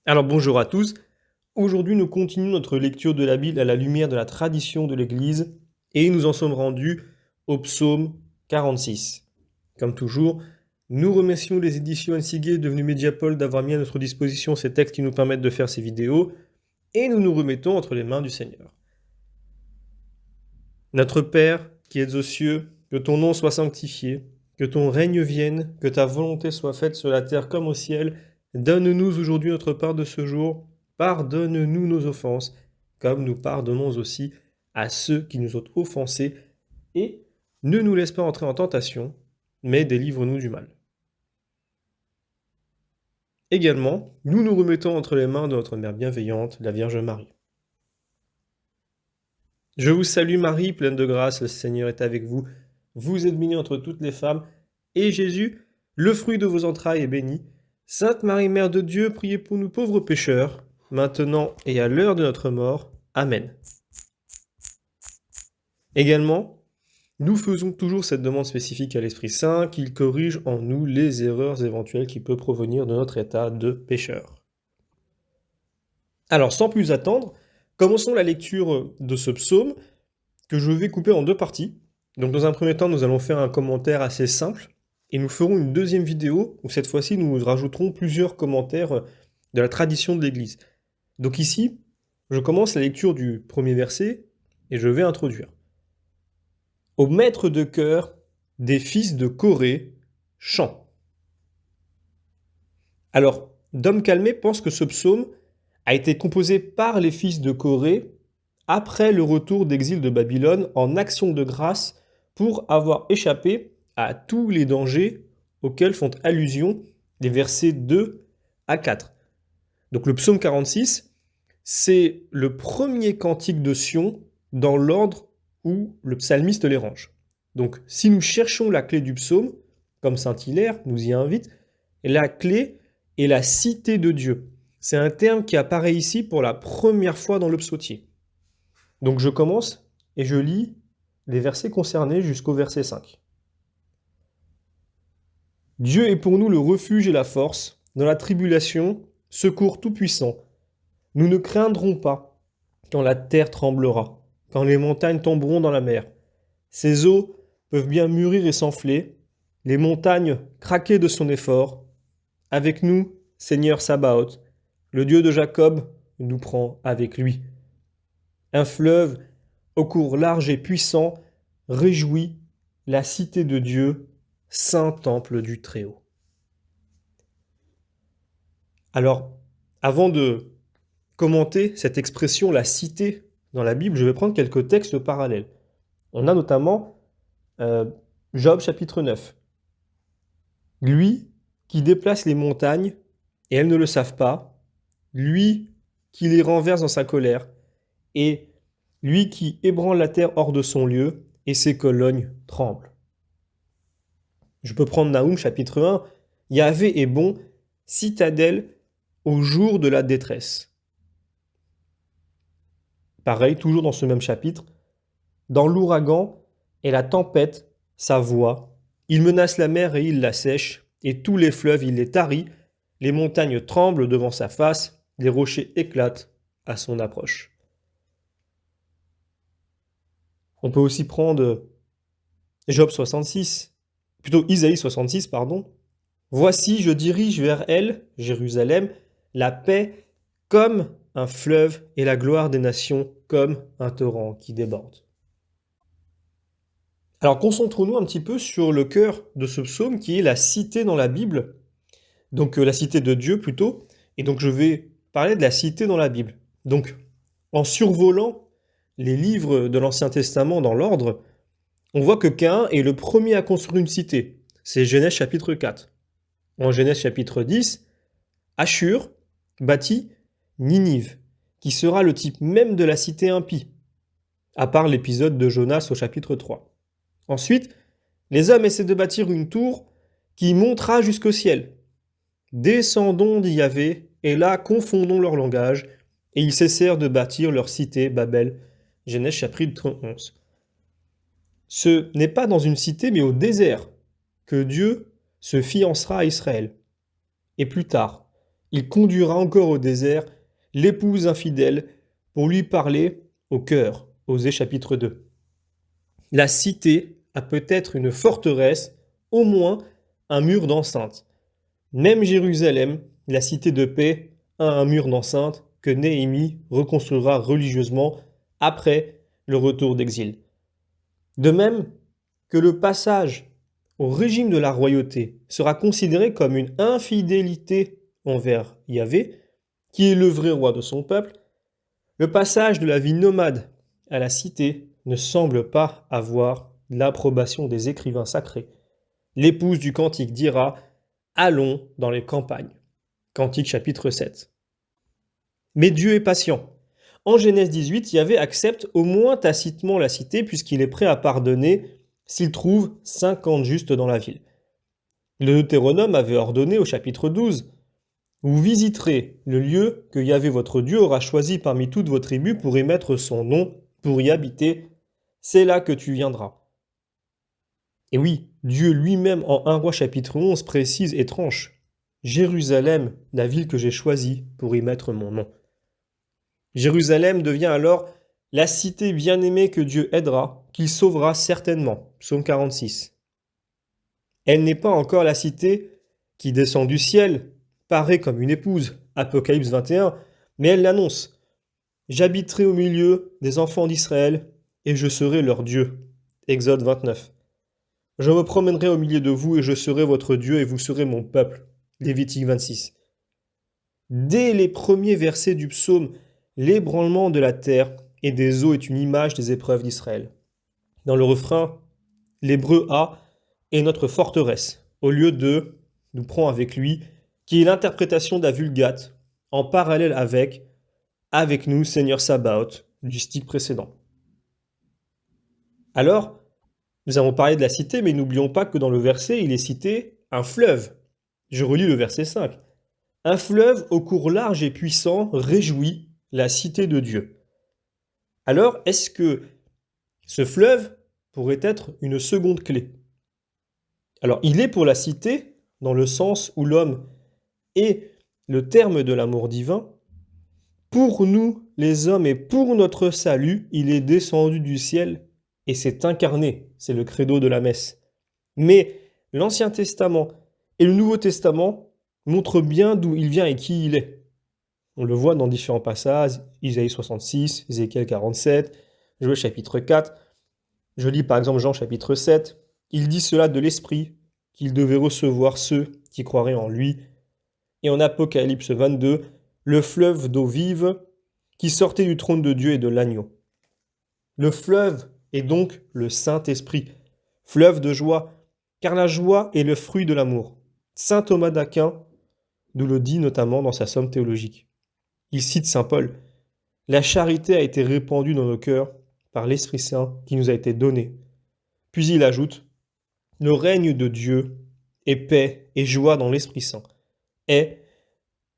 Alors bonjour à tous, aujourd'hui nous continuons notre lecture de la Bible à la lumière de la tradition de l'Église et nous en sommes rendus au psaume 46. Comme toujours, nous remercions les éditions NCG devenues Mediapol d'avoir mis à notre disposition ces textes qui nous permettent de faire ces vidéos et nous nous remettons entre les mains du Seigneur. Notre Père qui es aux cieux, que ton nom soit sanctifié, que ton règne vienne, que ta volonté soit faite sur la terre comme au ciel. Donne-nous aujourd'hui notre part de ce jour. Pardonne-nous nos offenses, comme nous pardonnons aussi à ceux qui nous ont offensés. Et ne nous laisse pas entrer en tentation, mais délivre-nous du mal. Également, nous nous remettons entre les mains de notre Mère bienveillante, la Vierge Marie. Je vous salue Marie, pleine de grâce, le Seigneur est avec vous. Vous êtes bénie entre toutes les femmes, et Jésus, le fruit de vos entrailles, est béni. Sainte Marie, Mère de Dieu, priez pour nous pauvres pécheurs, maintenant et à l'heure de notre mort. Amen. Également, nous faisons toujours cette demande spécifique à l'Esprit Saint, qu'il corrige en nous les erreurs éventuelles qui peuvent provenir de notre état de pécheur. Alors, sans plus attendre, commençons la lecture de ce psaume, que je vais couper en deux parties. Donc dans un premier temps, nous allons faire un commentaire assez simple, et nous ferons une deuxième vidéo, où cette fois-ci, nous rajouterons plusieurs commentaires de la tradition de l'Église. Donc ici, je commence la lecture du premier verset, et je vais introduire. Au maître de chœur des fils de Corée, chant. Alors, Dom Calmet pense que ce psaume a été composé par les fils de Corée après le retour d'exil de Babylone en action de grâce pour avoir échappé à tous les dangers auxquels font allusion les versets 2 à 4. Donc le psaume 46, c'est le premier cantique de Sion dans l'ordre où le psalmiste les range. Donc si nous cherchons la clé du psaume, comme saint Hilaire nous y invite, la clé est la cité de Dieu. C'est un terme qui apparaît ici pour la première fois dans le psautier. Donc je commence et je lis les versets concernés jusqu'au verset 5. Dieu est pour nous le refuge et la force, dans la tribulation, secours tout-puissant. Nous ne craindrons pas quand la terre tremblera, quand les montagnes tomberont dans la mer. Ces eaux peuvent bien mûrir et s'enfler, les montagnes craquer de son effort. Avec nous, Seigneur Sabaoth, le Dieu de Jacob nous prend avec lui. Un fleuve au cours large et puissant réjouit la cité de Dieu, saint temple du Très-Haut. Alors, avant de commenter cette expression, la cité, dans la Bible, je vais prendre quelques textes parallèles. On a notamment Job chapitre 9. Lui qui déplace les montagnes, et elles ne le savent pas, lui qui les renverse dans sa colère, et lui qui ébranle la terre hors de son lieu, et ses colonnes tremblent. Je peux prendre Naoum chapitre 1. Yahvé est bon, citadelle au jour de la détresse. Pareil, toujours dans ce même chapitre. Dans l'ouragan et la tempête, sa voix. Il menace la mer et il la sèche, et tous les fleuves il les tarit. Les montagnes tremblent devant sa face, les rochers éclatent à son approche. On peut aussi prendre Job 66, plutôt Isaïe 66, pardon. Voici, je dirige vers elle, Jérusalem, la paix comme un fleuve et la gloire des nations comme un torrent qui déborde. Alors concentrons-nous un petit peu sur le cœur de ce psaume qui est la cité dans la Bible, donc la cité de Dieu plutôt, et donc je vais parler de la cité dans la Bible. Donc en survolant les livres de l'Ancien Testament dans l'ordre, on voit que Caïn est le premier à construire une cité. C'est Genèse chapitre 4. En Genèse chapitre 10, Ashur bâtit Ninive, qui sera le type même de la cité impie, à part l'épisode de Jonas au chapitre 3. Ensuite, les hommes essaient de bâtir une tour qui montera jusqu'au ciel. Descendons d'y Yahvé, et là confondons leur langage, et ils cessèrent de bâtir leur cité, Babel. Genèse chapitre 11. Ce n'est pas dans une cité, mais au désert, que Dieu se fiancera à Israël. Et plus tard, Il conduira encore au désert l'épouse infidèle pour lui parler au cœur. Osée chapitre 2. La cité a peut-être une forteresse, au moins un mur d'enceinte. Même Jérusalem, la cité de paix, a un mur d'enceinte que Néhémie reconstruira religieusement après le retour d'exil. De même que le passage au régime de la royauté sera considéré comme une infidélité envers Yahvé, qui est le vrai roi de son peuple, le passage de la vie nomade à la cité ne semble pas avoir l'approbation des écrivains sacrés. L'épouse du cantique dira « Allons dans les campagnes ». Cantique chapitre 7. Mais Dieu est patient. En Genèse 18, Yahvé accepte au moins tacitement la cité puisqu'il est prêt à pardonner s'il trouve 50 justes dans la ville. Le Deutéronome avait ordonné au chapitre 12 « Vous visiterez le lieu que Yahvé votre Dieu aura choisi parmi toutes vos tribus pour y mettre son nom, pour y habiter. C'est là que tu viendras. » Et oui, Dieu lui-même en 1 Roi chapitre 11 précise et tranche « Jérusalem, la ville que j'ai choisie pour y mettre mon nom. » Jérusalem devient alors la cité bien-aimée que Dieu aidera, qu'il sauvera certainement. Psaume 46. Elle n'est pas encore la cité qui descend du ciel, paraît comme une épouse. Apocalypse 21, mais elle l'annonce. J'habiterai au milieu des enfants d'Israël et je serai leur Dieu. Exode 29. Je me promènerai au milieu de vous et je serai votre Dieu et vous serez mon peuple. Lévitique 26. Dès les premiers versets du psaume, l'ébranlement de la terre et des eaux est une image des épreuves d'Israël. Dans le refrain, l'hébreu A est notre forteresse, au lieu de nous prend avec lui, qui est l'interprétation de la Vulgate, en parallèle avec nous, Seigneur Sabaoth, du stick précédent. Alors, nous avons parlé de la cité, mais n'oublions pas que dans le verset, il est cité un fleuve. Je relis le verset 5. Un fleuve au cours large et puissant réjouit la cité de Dieu. Alors, est-ce que ce fleuve pourrait être une seconde clé? Alors, il est pour la cité, dans le sens où l'homme est le terme de l'amour divin. Pour nous, les hommes, et pour notre salut, il est descendu du ciel et s'est incarné. C'est le credo de la messe. Mais l'Ancien Testament et le Nouveau Testament montrent bien d'où il vient et qui il est. On le voit dans différents passages, Isaïe 66, Ézéchiel 47, Joël chapitre 4. Je lis par exemple Jean chapitre 7. Il dit cela de l'Esprit, qu'il devait recevoir ceux qui croiraient en lui. Et en Apocalypse 22, le fleuve d'eau vive qui sortait du trône de Dieu et de l'agneau. Le fleuve est donc le Saint-Esprit, fleuve de joie, car la joie est le fruit de l'amour. Saint Thomas d'Aquin nous le dit notamment dans sa somme théologique. Il cite saint Paul. La charité a été répandue dans nos cœurs par l'Esprit Saint qui nous a été donné. Puis il ajoute, le règne de Dieu est paix et joie dans l'Esprit Saint. Et,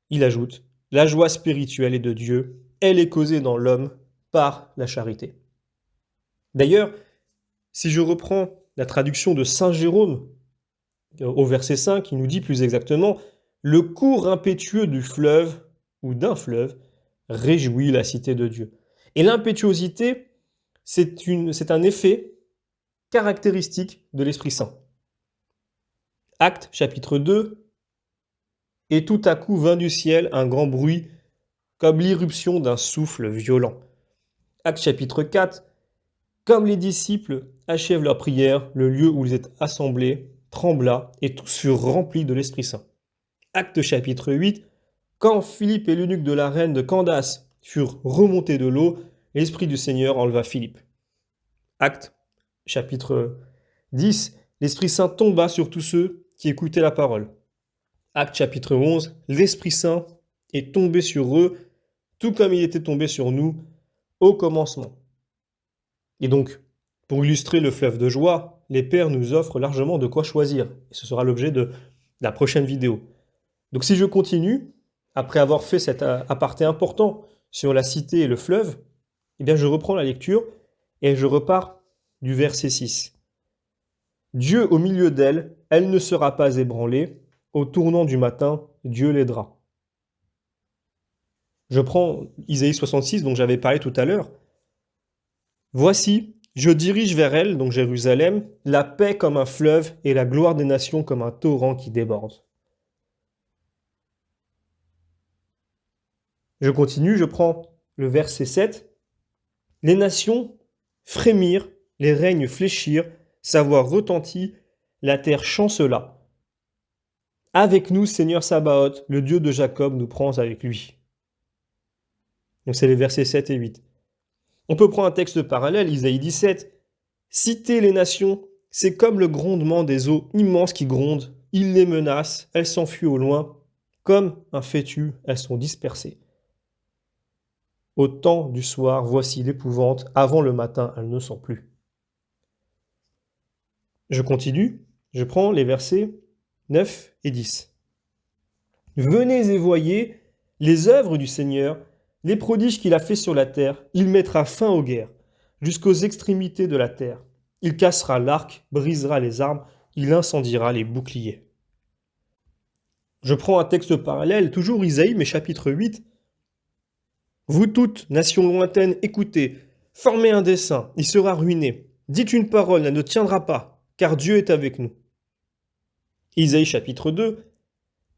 il ajoute, la joie spirituelle est de Dieu, elle est causée dans l'homme par la charité. D'ailleurs, si je reprends la traduction de saint Jérôme au verset 5, il nous dit plus exactement « Le cours impétueux du fleuve ou d'un fleuve réjouit la cité de Dieu. » Et l'impétuosité, c'est un effet caractéristique de l'Esprit Saint. Actes chapitre 2, et tout à coup vint du ciel un grand bruit, comme l'irruption d'un souffle violent. Actes chapitre 4, comme les disciples achèvent leur prière, le lieu où ils étaient assemblés trembla, et tous furent remplis de l'Esprit Saint. Actes chapitre 8, quand Philippe et l'eunuque de la reine de Candace furent remontés de l'eau, l'Esprit du Seigneur enleva Philippe. Actes chapitre 10, l'Esprit Saint tomba sur tous ceux qui écoutaient la parole. Actes chapitre 11, l'Esprit Saint est tombé sur eux, tout comme il était tombé sur nous au commencement. Et donc, pour illustrer le fleuve de joie, les pères nous offrent largement de quoi choisir. Et ce sera l'objet de la prochaine vidéo. Donc si je continue, après avoir fait cet aparté important sur la cité et le fleuve, eh bien je reprends la lecture et je repars du verset 6. Dieu au milieu d'elle, elle ne sera pas ébranlée. Au tournant du matin, Dieu l'aidera. Je prends Isaïe 66, dont j'avais parlé tout à l'heure. Voici, je dirige vers elle, donc Jérusalem, la paix comme un fleuve et la gloire des nations comme un torrent qui déborde. Je continue, je prends le verset 7. Les nations frémirent, les règnes fléchirent, sa voix retentit, la terre chancela. Avec nous, Seigneur Sabaoth, le Dieu de Jacob, nous prend avec lui. Donc c'est les versets 7 et 8. On peut prendre un texte parallèle, Isaïe 17. Citer les nations, c'est comme le grondement des eaux immenses qui grondent. Il les menace, elles s'enfuient au loin. Comme un fétu, elles sont dispersées. Au temps du soir, voici l'épouvante. Avant le matin, elles ne sont plus. Je continue, je prends les versets 9 et 10. Venez et voyez les œuvres du Seigneur, les prodiges qu'il a faits sur la terre. Il mettra fin aux guerres, jusqu'aux extrémités de la terre. Il cassera l'arc, brisera les armes, il incendiera les boucliers. Je prends un texte parallèle, toujours Isaïe, mais chapitre 8. Vous toutes, nations lointaines, écoutez, formez un dessein, il sera ruiné. Dites une parole, elle ne tiendra pas, car Dieu est avec nous. Isaïe chapitre 2.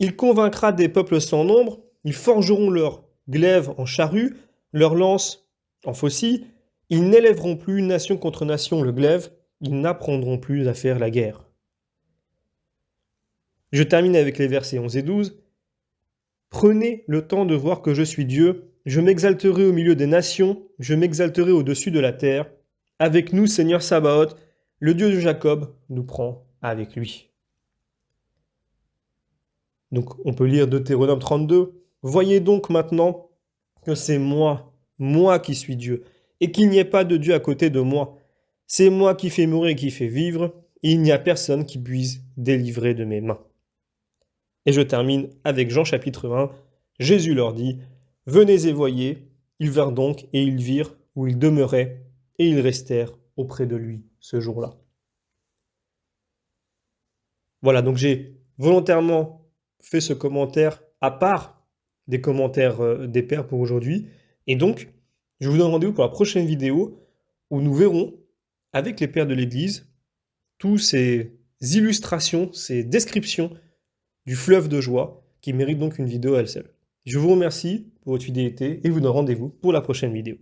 Il convaincra des peuples sans nombre, ils forgeront leurs glaives en charrues, leurs lances en faucilles, ils n'élèveront plus nation contre nation le glaive, ils n'apprendront plus à faire la guerre. Je termine avec les versets 11 et 12. Prenez le temps de voir que je suis Dieu, je m'exalterai au milieu des nations, je m'exalterai au-dessus de la terre. Avec nous, Seigneur Sabaoth, le Dieu de Jacob, nous prend avec lui. Donc on peut lire Deutéronome 32. Voyez donc maintenant que c'est moi qui suis Dieu, et qu'il n'y ait pas de Dieu à côté de moi. C'est moi qui fais mourir et qui fais vivre, et il n'y a personne qui puisse délivrer de mes mains. Et je termine avec Jean chapitre 1. Jésus leur dit, venez et voyez. Ils vinrent donc, et ils virent où il demeurait, et ils restèrent auprès de lui ce jour-là. Voilà, donc j'ai volontairement fait ce commentaire à part des commentaires des pères pour aujourd'hui. Et donc, je vous donne rendez-vous pour la prochaine vidéo où nous verrons, avec les pères de l'Église, tous ces illustrations, ces descriptions du fleuve de joie qui méritent donc une vidéo à elle seule. Je vous remercie pour votre fidélité et vous donne rendez-vous pour la prochaine vidéo.